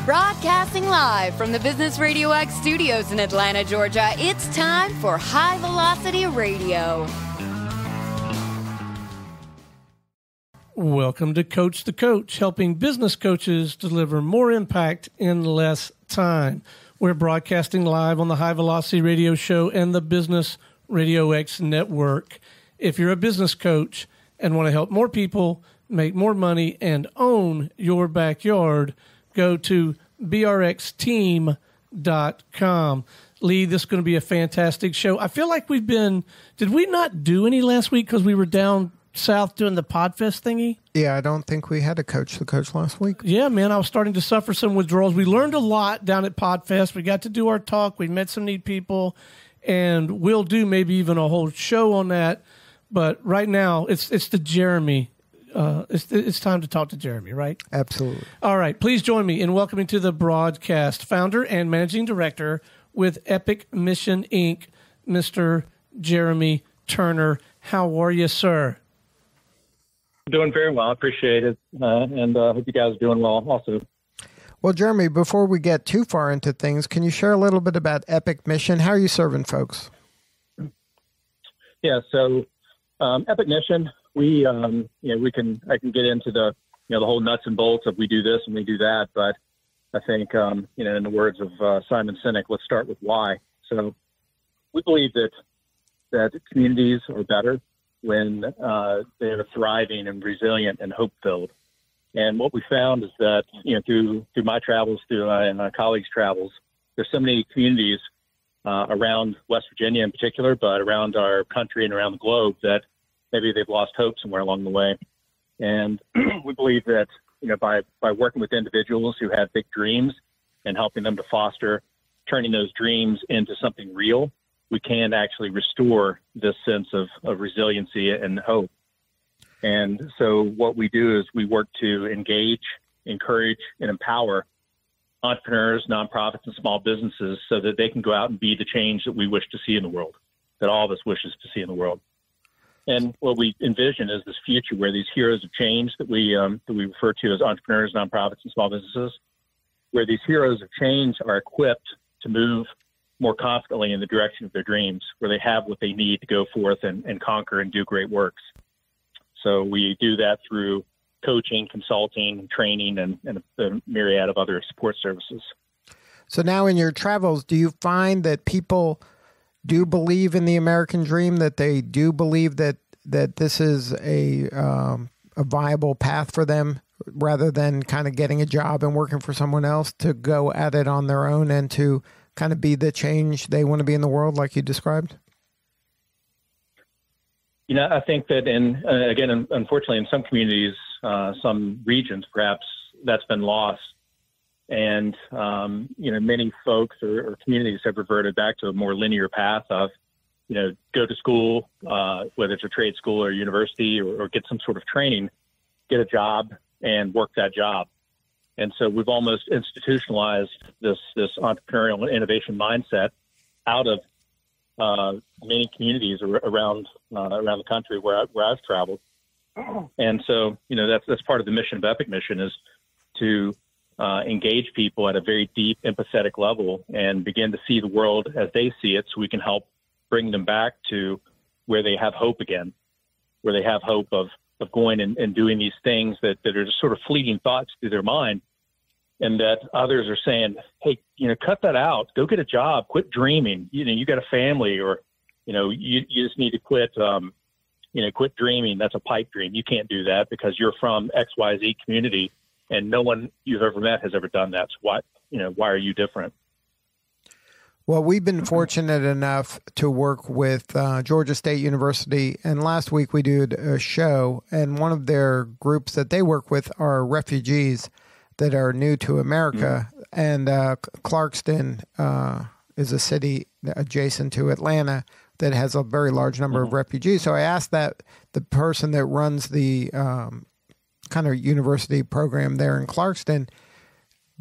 Broadcasting live from the Business Radio X studios in Atlanta, Georgia, it's time for High Velocity Radio. Welcome to Coach the Coach, helping business coaches deliver more impact in less time. We're broadcasting live on the High Velocity Radio Show and the Business Radio X network. If you're a business coach and want to help more people make more money and own your backyard, go to brxteam.com. Lee, this is going to be a fantastic show. I feel like did we not do any last week because we were down south doing the Podfest thingy? Yeah, I don't think we had a Coach the Coach last week. Yeah, man, I was starting to suffer some withdrawals. We learned a lot down at Podfest. We got to do our talk. We met some neat people, and we'll do maybe even a whole show on that. But right now, it's the Jeremy. It's time to talk to Jeremy, right? Absolutely. All right. Please join me in welcoming to the broadcast founder and managing director with Epic Mission, Inc., Mr. Jeremy Turner. How are you, sir? Doing very well. I appreciate it. And hope you guys are doing well also. Well, Jeremy, before we get too far into things, can you share a little bit about Epic Mission? How are you serving folks? Yeah. So Epic Mission, I can get into the whole nuts and bolts of we do this and we do that. But I think, in the words of Simon Sinek, let's start with why. So we believe that communities are better when they're thriving and resilient and hope-filled. And what we found is that, through my travels, and my colleagues' travels, there's so many communities around West Virginia in particular, but around our country and around the globe that maybe they've lost hope somewhere along the way. And we believe that, by working with individuals who have big dreams and helping them to foster turning those dreams into something real, we can actually restore this sense of resiliency and hope. And so what we do is we work to engage, encourage, and empower entrepreneurs, nonprofits, and small businesses so that they can go out and be the change that we wish to see in the world, that all of us wishes to see in the world. And what we envision is this future where these heroes of change that we refer to as entrepreneurs, nonprofits, and small businesses, where these heroes of change are equipped to move more confidently in the direction of their dreams, where they have what they need to go forth and conquer and do great works. So we do that through coaching, consulting, training, and a myriad of other support services. So now in your travels, do you find that people do believe in the American dream, that they do believe that this is a viable path for them rather than kind of getting a job and working for someone else, to go at it on their own and to kind of be the change they want to be in the world like you described? I think that unfortunately in some communities, some regions, perhaps that's been lost. And, many folks or communities have reverted back to a more linear path of, go to school, whether it's a trade school or university, or get some sort of training, get a job and work that job. And so we've almost institutionalized this entrepreneurial innovation mindset out of many communities around the country where I've traveled. And so, that's part of the mission of Epic Mission, is to engage people at a very deep, empathetic level and begin to see the world as they see it, so we can help bring them back to where they have hope again, where they have hope of going and doing these things that are just sort of fleeting thoughts through their mind, and that others are saying, hey, cut that out, go get a job, quit dreaming. You got a family, or, you just need to quit dreaming. That's a pipe dream. You can't do that because you're from XYZ community and no one you've ever met has ever done that. So why are you different? Well, we've been fortunate enough to work with Georgia State University, and last week we did a show, and one of their groups that they work with are refugees that are new to America, and Clarkston is a city adjacent to Atlanta that has a very large number of refugees. So I asked the person that runs the kind of university program there in Clarkston,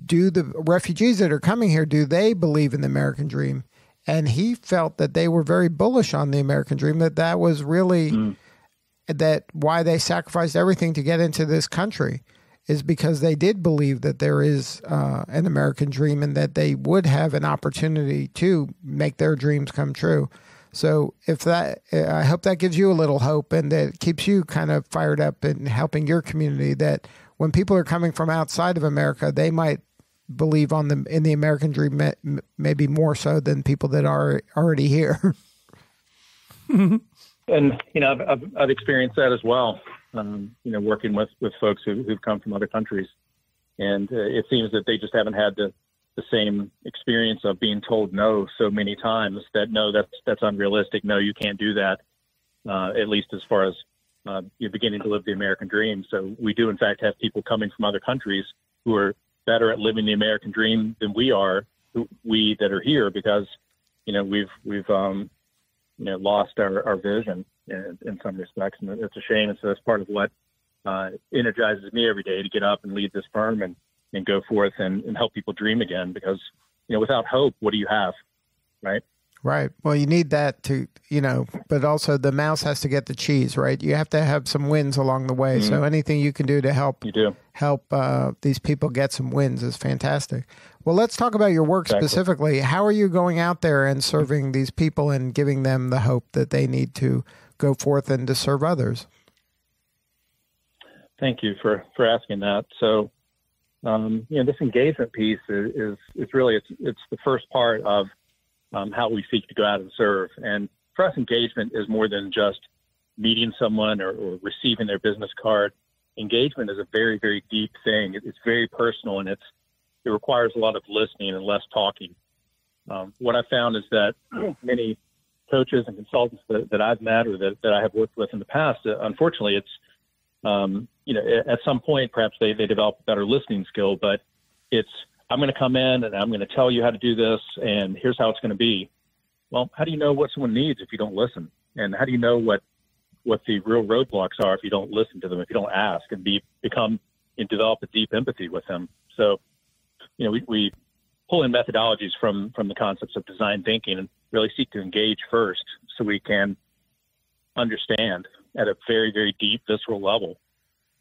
do the refugees that are coming here, do they believe in the American dream? And he felt that they were very bullish on the American dream, that was really that why they sacrificed everything to get into this country. is because they did believe that there is an American dream and that they would have an opportunity to make their dreams come true. So I hope that gives you a little hope and that keeps you kind of fired up and helping your community, that when people are coming from outside of America, they might believe in the American dream maybe more so than people that are already here. And, I've experienced that as well, working with folks who've come from other countries. And it seems that they just haven't had the same experience of being told no so many times that, no, that's unrealistic. No, you can't do that, at least as far as you're beginning to live the American dream. So we do, in fact, have people coming from other countries who are better at living the American dream than we are, we that are here, because, we've lost our vision in some respects. And it's a shame. And so that's part of what energizes me every day to get up and lead this firm and go forth and help people dream again, because, without hope, what do you have? Right. Right. Well, you need that to, but also the mouse has to get the cheese, right? You have to have some wins along the way. Mm-hmm. So anything you can do to help these people get some wins is fantastic. Well, let's talk about your work specifically. How are you going out there and serving these people and giving them the hope that they need to go forth and to serve others? Thank you for asking that. So, this engagement piece is really, it's the first part of how we seek to go out and serve. And for us, engagement is more than just meeting someone or receiving their business card. Engagement is a very, very deep thing. It's very personal, and it requires a lot of listening and less talking. What I found is that many coaches and consultants that I've met or that I have worked with in the past, unfortunately, it's, at some point, perhaps they develop a better listening skill, but it's, I'm going to come in and I'm going to tell you how to do this, and here's how it's going to be. Well, how do you know what someone needs if you don't listen? And how do you know what the real roadblocks are if you don't listen to them, if you don't ask and become and develop a deep empathy with them? So, we pull in methodologies from the concepts of design thinking and really seek to engage first so we can understand at a very, very deep visceral level.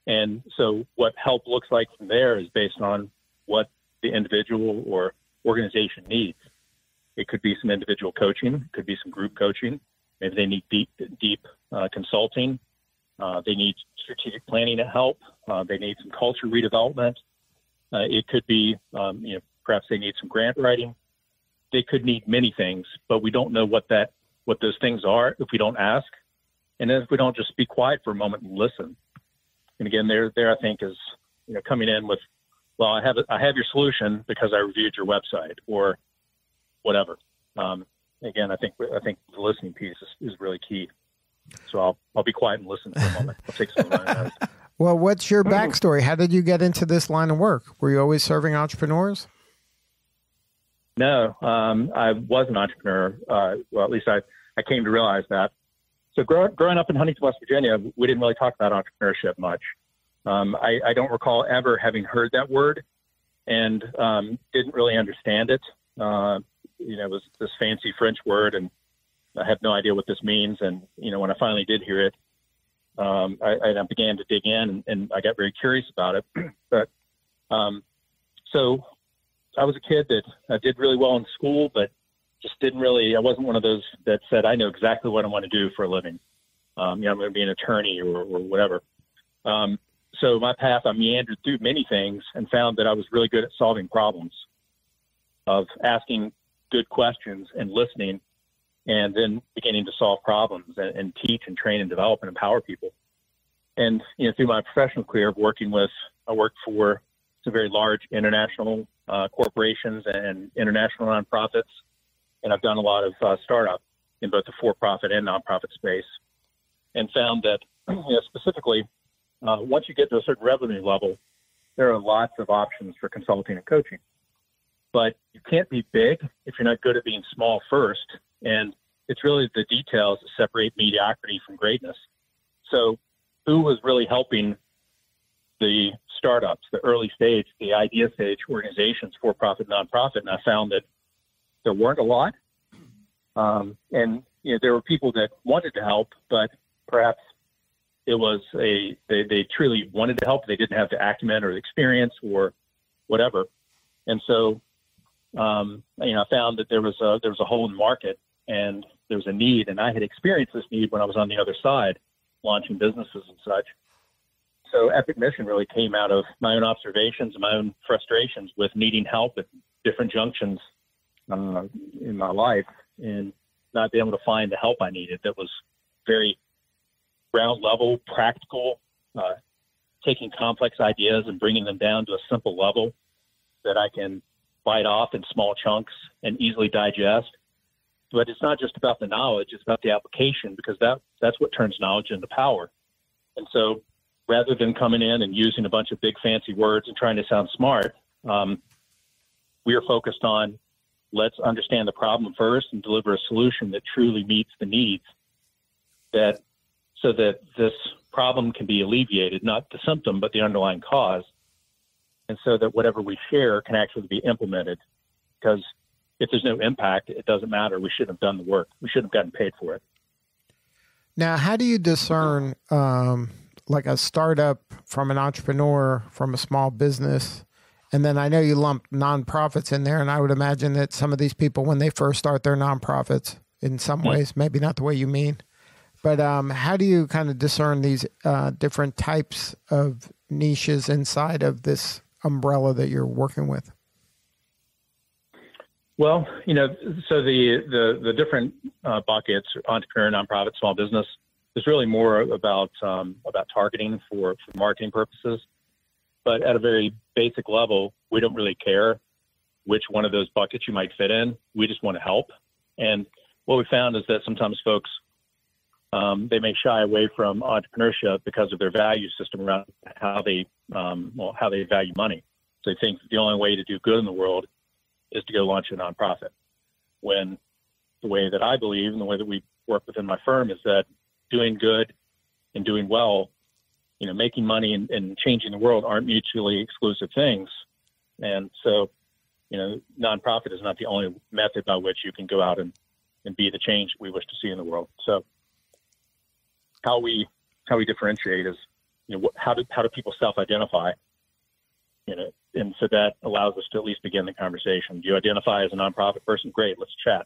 And so what help looks like from there is based on what the individual or organization needs. It could be some individual coaching, it could be some group coaching. Maybe they need deep consulting. They need strategic planning to help. They need some culture redevelopment. It could be, perhaps they need some grant writing. They could need many things, but we don't know what those things are if we don't ask. And then if we don't just be quiet for a moment and listen. And again, there I think is, coming in with, well, I have your solution because I reviewed your website or whatever. Again, I think the listening piece is really key. So I'll be quiet and listen for a moment. I'll take some time. Well, what's your backstory? How did you get into this line of work? Were you always serving entrepreneurs? No, I was an entrepreneur. Well, at least I came to realize that. So growing up in Huntington, West Virginia, we didn't really talk about entrepreneurship much. I don't recall ever having heard that word and didn't really understand it. It was this fancy French word, and I had no idea what this means. And, when I finally did hear it, I began to dig in and I got very curious about it. But so I was a kid that did really well in school, but just I wasn't one of those that said, I know exactly what I want to do for a living. I'm going to be an attorney or whatever. So my path, I meandered through many things and found that I was really good at solving problems, of asking good questions and listening, and then beginning to solve problems and teach and train and develop and empower people. And, through my professional career of I worked for some very large international corporations and international nonprofits. And I've done a lot of startup in both the for-profit and nonprofit space, and found that specifically, once you get to a certain revenue level, there are lots of options for consulting and coaching. But you can't be big if you're not good at being small first. And it's really the details that separate mediocrity from greatness. So who was really helping the startups, the early stage, the idea stage organizations, for-profit, nonprofit? And I found that there weren't a lot. And, there were people that wanted to help, but perhaps it was they truly wanted to help. They didn't have the acumen or the experience or whatever. And so, I found that there was a hole in the market and there was a need, and I had experienced this need when I was on the other side, launching businesses and such. So Epic Mission really came out of my own observations and my own frustrations with needing help at different junctions in my life and not being able to find the help I needed that was very ground level, practical, taking complex ideas and bringing them down to a simple level that I can bite off in small chunks and easily digest. But it's not just about the knowledge, it's about the application, because that's what turns knowledge into power. And so rather than coming in and using a bunch of big fancy words and trying to sound smart, we are focused on let's understand the problem first and deliver a solution that truly meets the needs, so that this problem can be alleviated, not the symptom, but the underlying cause. And so that whatever we share can actually be implemented, because if there's no impact, it doesn't matter. We shouldn't have done the work. We shouldn't have gotten paid for it. Now, how do you discern like a startup from an entrepreneur, from a small business? And then I know you lump nonprofits in there, and I would imagine that some of these people, when they first start their nonprofits, in some ways, maybe not the way you mean, but how do you kind of discern these different types of niches inside of this umbrella that you're working with? Well, so the different buckets, entrepreneur, nonprofit, small business, is really more about targeting for marketing purposes. But at a very basic level, we don't really care which one of those buckets you might fit in. We just want to help. And what we found is that sometimes folks, they may shy away from entrepreneurship because of their value system around how they value money. So they think the only way to do good in the world is to go launch a nonprofit. When the way that I believe and the way that we work within my firm is that doing good and doing well, making money and changing the world aren't mutually exclusive things. And so, nonprofit is not the only method by which you can go out and be the change we wish to see in the world. So how we differentiate is, how do people self-identify, and so that allows us to at least begin the conversation. Do you identify as a nonprofit person? Great. Let's chat.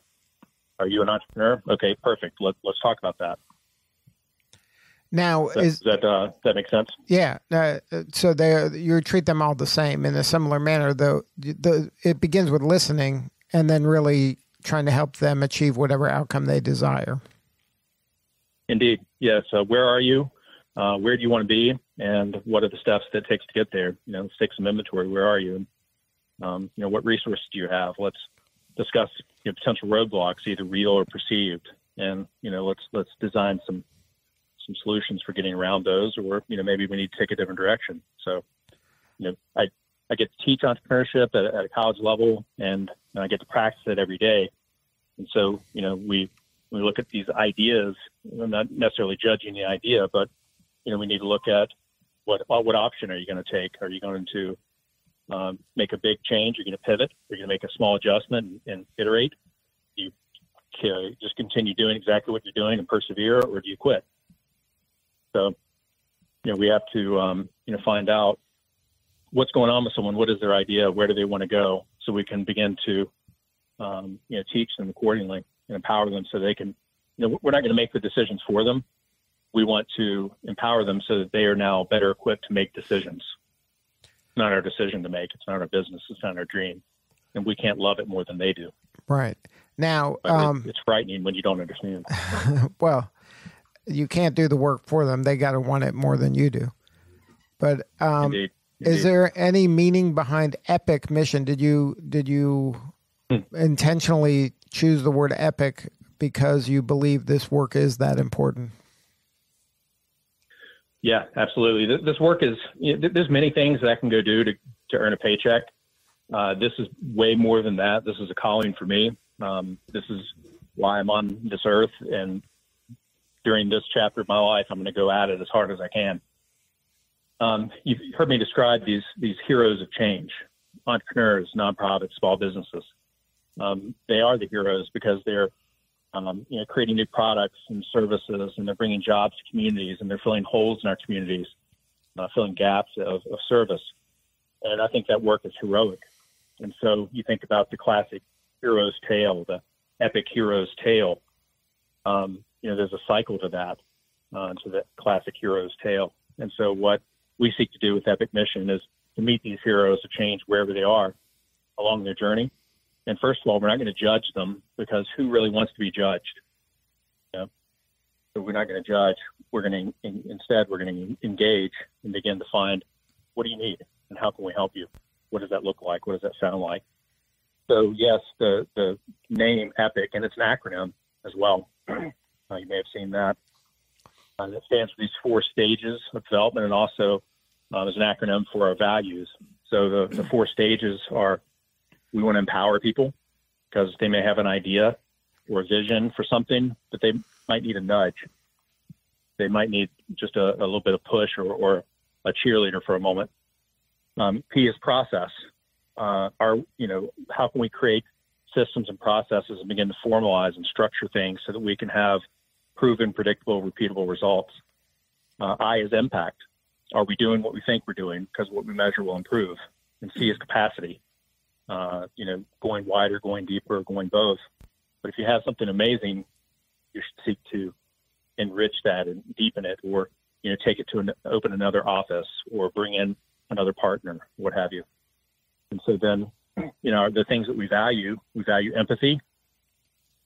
Are you an entrepreneur? Okay, perfect. Let's talk about that. Now, does that make sense? Yeah. So you treat them all the same in a similar manner, though. It begins with listening and then really trying to help them achieve whatever outcome they desire. Indeed. Yeah. So where are you? Where do you want to be? And what are the steps that it takes to get there? Let's take some inventory. Where are you? And, what resources do you have? Let's discuss potential roadblocks, either real or perceived. And, let's design some solutions for getting around those, or, maybe we need to take a different direction. So, I get to teach entrepreneurship at a college level, and I get to practice it every day. And so, we look at these ideas, I'm not necessarily judging the idea, but, we need to look at what option are you going to take? Are you going to make a big change? Are you going to pivot? Are you going to make a small adjustment and iterate? Do you just continue doing exactly what you're doing and persevere, or do you quit? So, we have to, find out what's going on with someone. What is their idea? Where do they want to go? So we can begin to, teach them accordingly and empower them so they can, we're not going to make the decisions for them. We want to empower them so that they are now better equipped to make decisions. It's not our decision to make. It's not our business. It's not our dream. And we can't love it more than they do. Right. Now, it's frightening when you don't understand. Well, you can't do the work for them. They got to want it more than you do. But Indeed. Is there any meaning behind Epic Mission? Did you intentionally choose the word epic because you believe this work is that important? Yeah, absolutely. This work is, there's many things that I can go do to earn a paycheck. This is way more than that. This is a calling for me. This is why I'm on this earth. And during this chapter of my life, I'm going to go at it as hard as I can. You've heard me describe these heroes of change, entrepreneurs, nonprofits, small businesses. They are the heroes because they're creating new products and services, and they're bringing jobs to communities, and they're filling holes in our communities, filling gaps of service. And I think that work is heroic. And so you think about the classic hero's tale, the epic hero's tale. There's a cycle to that, to the classic hero's tale. And so what we seek to do with Epic Mission is to meet these heroes of change wherever they are along their journey. And first of all, we're not going to judge them, because who really wants to be judged? So we're not going to judge. Instead, we're going to engage and begin to find, what do you need and how can we help you? What does that look like? What does that sound like? So yes, the name Epic, and it's an acronym as well. You may have seen that. It stands for these 4 stages of development, and also is an acronym for our values. So the 4 stages are: we want to empower people because they may have an idea or a vision for something, but they might need a nudge. They might need just a little bit of push or a cheerleader for a moment. P is process. How can we create systems and processes and begin to formalize and structure things so that we can have proven, predictable, repeatable results? I is impact. Are we doing what we think we're doing? Because what we measure will improve. And C is capacity. Going wider, going deeper, going both. But if you have something amazing, you should seek to enrich that and deepen it, or take it to open another office, or bring in another partner, what have you. And so then, the things that we value empathy,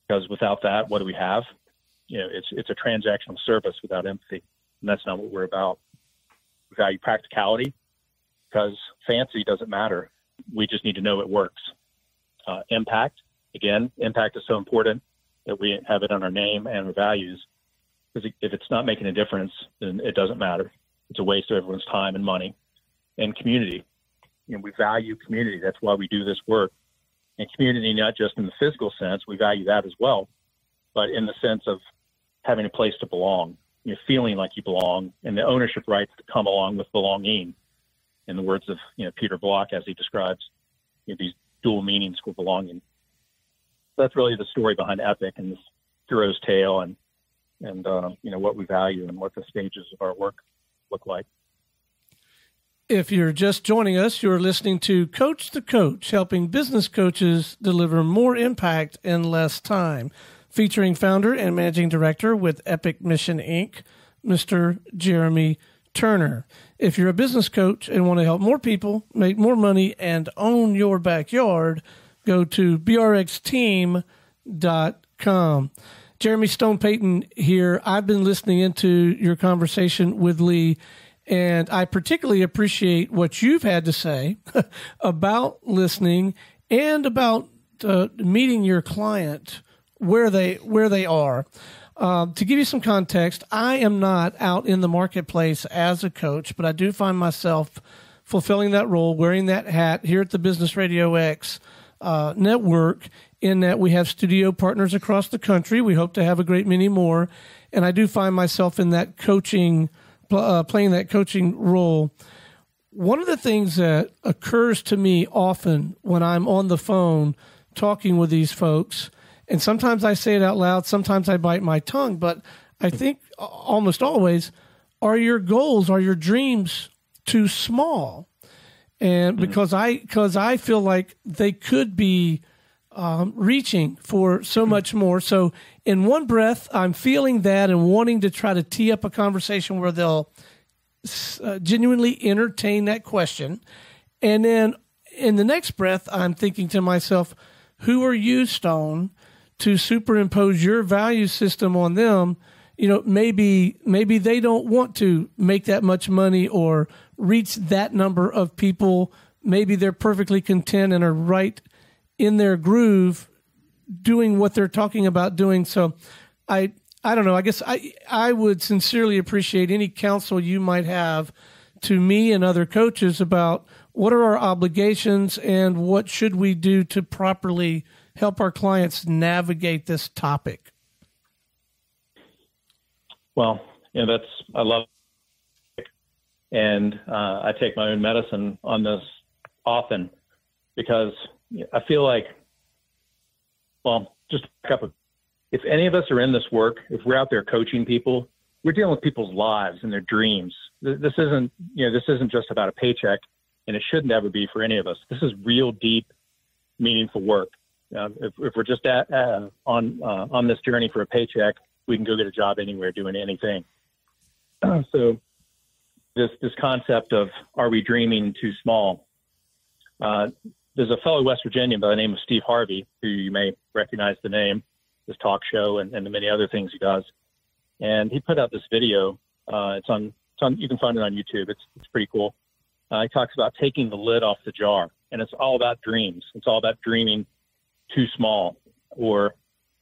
because without that, what do we have? It's a transactional service without empathy, and that's not what we're about. We value practicality, because fancy doesn't matter. We just need to know it works. Impact, again, impact is so important that we have it on our name and our values, because if it's not making a difference, then it doesn't matter. It's a waste of everyone's time and money. And community, we value community. That's why we do this work. And community, not just in the physical sense, we value that as well, but in the sense of having a place to belong, feeling like you belong, and the ownership rights that come along with belonging. In the words of Peter Block, as he describes these dual meanings for belonging. That's really the story behind Epic and this hero's tale, and what we value and what the stages of our work look like. If you're just joining us, you're listening to Coach the Coach, helping business coaches deliver more impact in less time, featuring founder and managing director with Epic Mission, Inc., Mr. Jeremy Turner. If you're a business coach and want to help more people make more money and own your backyard, go to brxteam.com. Jeremy Stone Payton here. I've been listening into your conversation with Lee, and I particularly appreciate what you've had to say about listening and about meeting your client where they are. To give you some context, I am not out in the marketplace as a coach, but I do find myself fulfilling that role, wearing that hat here at the Business Radio X network, in that we have studio partners across the country. We hope to have a great many more. And I do find myself in that coaching, playing that coaching role. One of the things that occurs to me often when I'm on the phone talking with these folks, and sometimes I say it out loud, sometimes I bite my tongue, but I think almost always, are your goals, are your dreams too small? And because I feel like they could be reaching for so much more. So in one breath, I'm feeling that and wanting to try to tee up a conversation where they'll genuinely entertain that question. And then in the next breath, I'm thinking to myself, who are you, Stone, to superimpose your value system on them? Maybe they don't want to make that much money or reach that number of people. Maybe they're perfectly content and are right in their groove doing what they're talking about doing. So I don't know. I guess I would sincerely appreciate any counsel you might have to me and other coaches about what are our obligations and what should we do to properly help our clients navigate this topic. Well, I love it. And I take my own medicine on this often because I feel like, just a back up if any of us are in this work, if we're out there coaching people, we're dealing with people's lives and their dreams. This isn't just about a paycheck, and it shouldn't ever be for any of us. This is real, deep, meaningful work. If we're just on this journey for a paycheck, we can go get a job anywhere doing anything. So this concept of, are we dreaming too small? There's a fellow West Virginian by the name of Steve Harvey, who you may recognize the name, his talk show and the many other things he does. And he put out this video. It's on you can find it on YouTube. It's pretty cool. He talks about taking the lid off the jar, and it's all about dreams. It's all about dreaming too small, or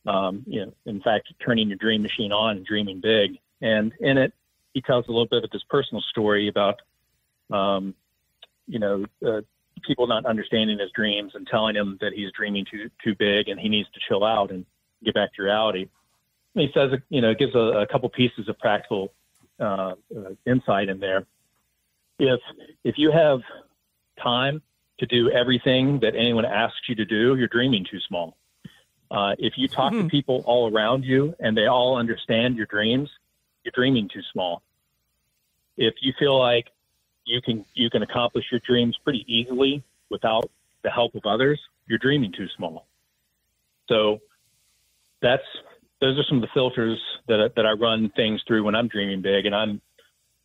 in fact, turning your dream machine on and dreaming big. And in it, he tells a little bit of this personal story about people not understanding his dreams and telling him that he's dreaming too big and he needs to chill out and get back to reality. And he says, gives a couple pieces of practical insight in there. If you have time to do everything that anyone asks you to do, you're dreaming too small. If you talk to people all around you and they all understand your dreams, you're dreaming too small. If you feel like you can accomplish your dreams pretty easily without the help of others, you're dreaming too small. So those are some of the filters that I run things through when I'm dreaming big. And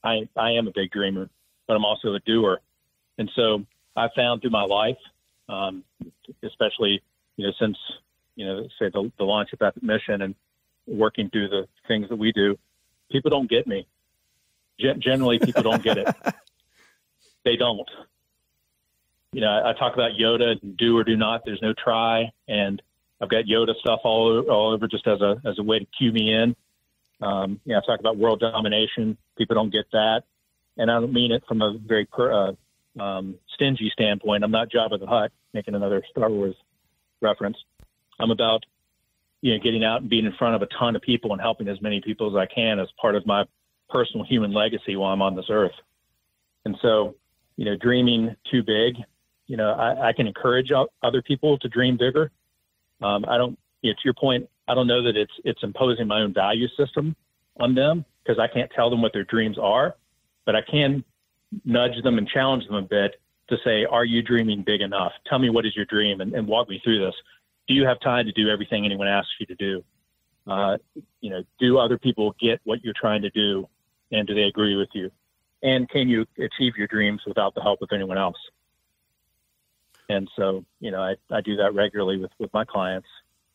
I am a big dreamer, but I'm also a doer. And so I found through my life, especially, since, say the launch of Epic Mission and working through the things that we do, people don't get me. Generally, people don't get it. They don't. I talk about Yoda, do or do not. There's no try. And I've got Yoda stuff all over just as a way to cue me in. I talk about world domination. People don't get that. And I don't mean it from a very stingy standpoint. I'm not Jabba the Hutt, making another Star Wars reference. I'm about, getting out and being in front of a ton of people and helping as many people as I can as part of my personal human legacy while I'm on this earth. And so, dreaming too big, I can encourage other people to dream bigger. I don't, to your point, I don't know that it's imposing my own value system on them, because I can't tell them what their dreams are, but I can nudge them and challenge them a bit to say, are you dreaming big enough? Tell me, what is your dream, and walk me through this. Do you have time to do everything anyone asks you to do? Do other people get what you're trying to do, and do they agree with you? And can you achieve your dreams without the help of anyone else? And so, I do that regularly with my clients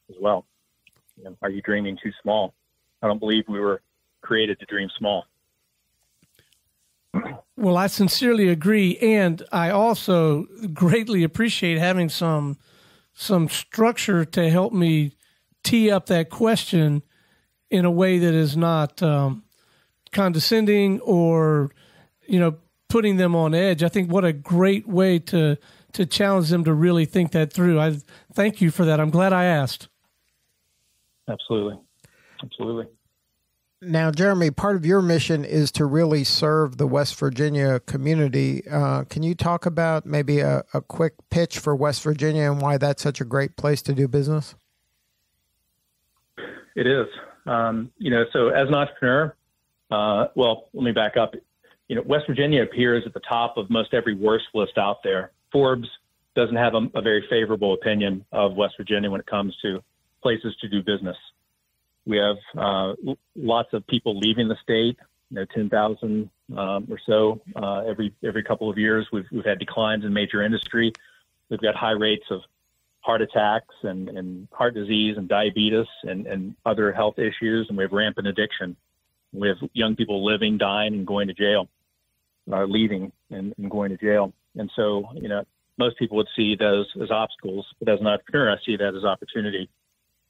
as well. Are you dreaming too small? I don't believe we were created to dream small. Well, I sincerely agree, and I also greatly appreciate having some structure to help me tee up that question in a way that is not condescending or, putting them on edge. I think what a great way to challenge them to really think that through. I thank you for that. I'm glad I asked. Absolutely. Now, Jeremy, part of your mission is to really serve the West Virginia community. Can you talk about maybe a quick pitch for West Virginia and why that's such a great place to do business? It is. So as an entrepreneur, let me back up. West Virginia appears at the top of most every worst list out there. Forbes doesn't have a very favorable opinion of West Virginia when it comes to places to do business. We have lots of people leaving the state, 10,000 or so every couple of years. We've had declines in major industry. We've got high rates of heart attacks and heart disease and diabetes and other health issues, and we have rampant addiction. We have young people living, dying, and going to jail, leaving and going to jail. And so, most people would see those as obstacles, but as an entrepreneur, I see that as opportunity.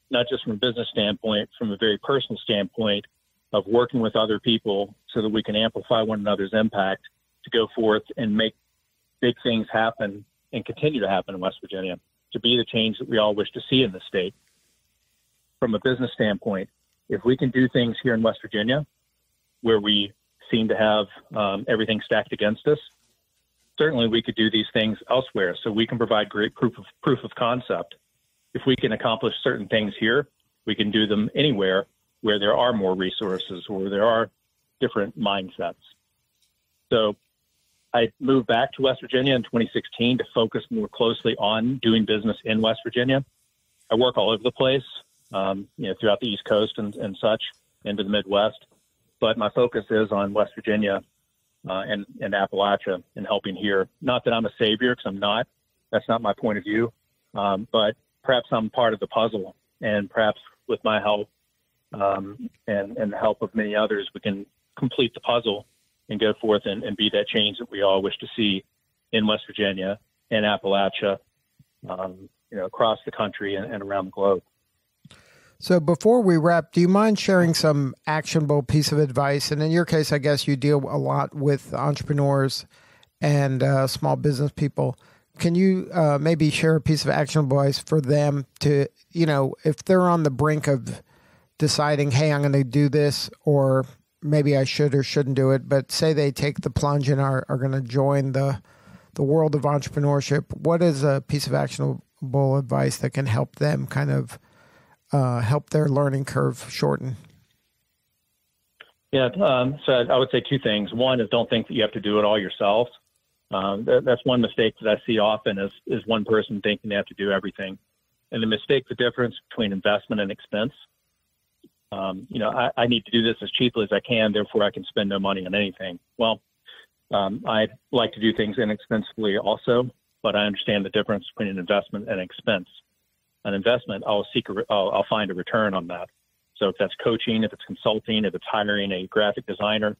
Not just from a business standpoint, from a very personal standpoint of working with other people so that we can amplify one another's impact to go forth and make big things happen and continue to happen in West Virginia, to be the change that we all wish to see in the state. From a business standpoint, if we can do things here in West Virginia where we seem to have everything stacked against us, certainly we could do these things elsewhere, so we can provide great proof of concept. If we can accomplish certain things here, we can do them anywhere where there are more resources or where there are different mindsets. So I moved back to West Virginia in 2016 to focus more closely on doing business in West Virginia. I work all over the place, throughout the East Coast and such, into the Midwest. But my focus is on West Virginia and Appalachia and helping here. Not that I'm a savior, because I'm not. That's not my point of view. But perhaps I'm part of the puzzle, and perhaps with my help and the help of many others, we can complete the puzzle and go forth and be that change that we all wish to see in West Virginia and Appalachia, across the country and around the globe. So before we wrap, do you mind sharing some actionable piece of advice? And in your case, I guess you deal a lot with entrepreneurs and small business people. Can you maybe share a piece of actionable advice for them to, if they're on the brink of deciding, hey, I'm going to do this, or maybe I should or shouldn't do it, but say they take the plunge and are going to join the world of entrepreneurship, what is a piece of actionable advice that can help them kind of help their learning curve shorten? Yeah, so I would say two things. One is, don't think that you have to do it all yourself. That's one mistake that I see often is one person thinking they have to do everything. And the mistake, the difference between investment and expense. I need to do this as cheaply as I can, therefore I can spend no money on anything. Well, I like to do things inexpensively also, but I understand the difference between an investment and expense. An investment, I'll find a return on that. So if that's coaching, if it's consulting, if it's hiring a graphic designer,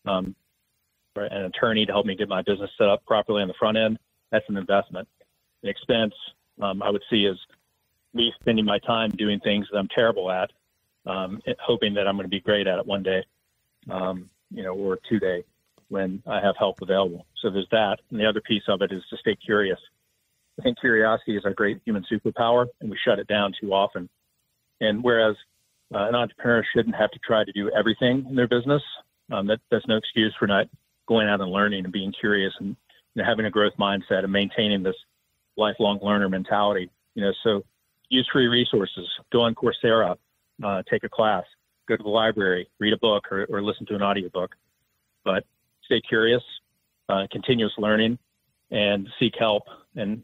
or an attorney to help me get my business set up properly on the front end, that's an investment. An expense, I would see as me spending my time doing things that I'm terrible at, hoping that I'm going to be great at it one day, or today when I have help available. So there's that. And the other piece of it is to stay curious. I think curiosity is our great human superpower, and we shut it down too often. And whereas an entrepreneur shouldn't have to try to do everything in their business, that's no excuse for not going out and learning and being curious and having a growth mindset and maintaining this lifelong learner mentality. So use free resources, go on Coursera, take a class, go to the library, read a book or listen to an audiobook. But stay curious, continuous learning, and seek help and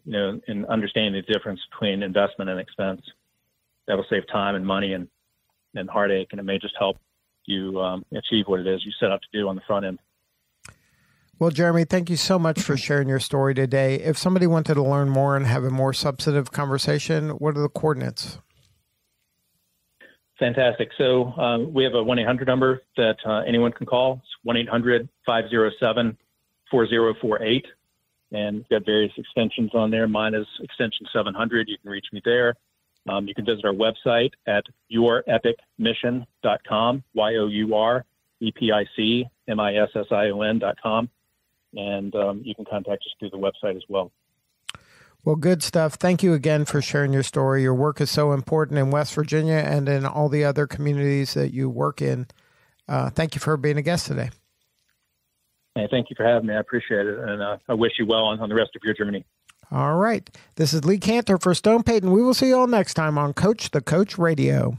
understanding the difference between investment and expense. That will save time and money and heartache, and it may just help you achieve what it is you set out to do on the front end. Well, Jeremy, thank you so much for sharing your story today. If somebody wanted to learn more and have a more substantive conversation, what are the coordinates? Fantastic. So we have a 1-800 number that anyone can call. It's 1-800-507-4048. And we've got various extensions on there. Mine is extension 700. You can reach me there. You can visit our website at yourepicmission.com, yourepicmission.com. And you can contact us through the website as well. Well, good stuff. Thank you again for sharing your story. Your work is so important in West Virginia and in all the other communities that you work in. Thank you for being a guest today. Hey, thank you for having me. I appreciate it. And I wish you well on the rest of your journey. All right. This is Lee Cantor for Stone Payton. We will see you all next time on Coach the Coach Radio.